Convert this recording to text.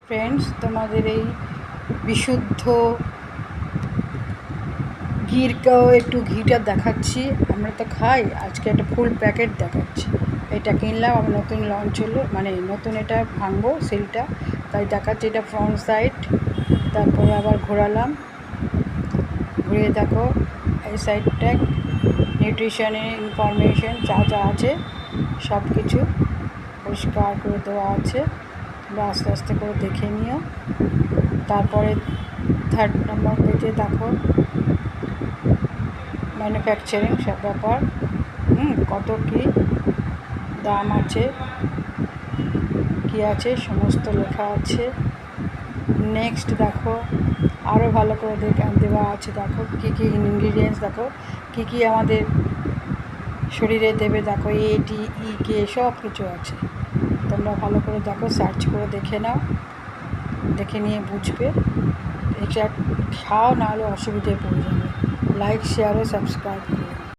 Friends, তোমাদের এই বিশুদ্ধ ঘিরকেও একটু ঘিটা দেখাচ্ছি। আমরা তো খাই, আজকে একটা ফুল প্যাকেট দেখাচ্ছি। এটা কিনলাম, আমার নতুন লঞ্চ হলো, মানে নতুন এটা ভাঙবো সিলটা, তাই দেখাচ্ছি। এটা ফ্রন্ট সাইড, তারপরে আবার ঘোরালাম, ঘুরিয়ে দেখো এই সাইডটা নিউট্রিশনের ইনফরমেশন যা যা আছে সব কিছু পরিষ্কার করে দেওয়া আছে। তোমরা আস্তে আস্তে করে দেখে নিও। তারপরে 3rd নম্বর পেজে দেখো ম্যানুফ্যাকচারিং সব ব্যাপার, কত কী দাম আছে, কী আছে সমস্ত লেখা আছে। নেক্সট দেখো আরও ভালো করে দেওয়া আছে। দেখো কী কী ইনগ্রিডিয়েন্টস, দেখো কী কী আমাদের শরীরে দেবে, দেখো ADE সব কিছু আছে। তোমরা ভালো করে দেখো, সার্চ করে দেখে নাও, দেখে নিয়ে বুঝবে। এটা খাও, নাহলে অসুবিধায় পড়ে যাবে। লাইক, শেয়ার ও সাবস্ক্রাইব করো।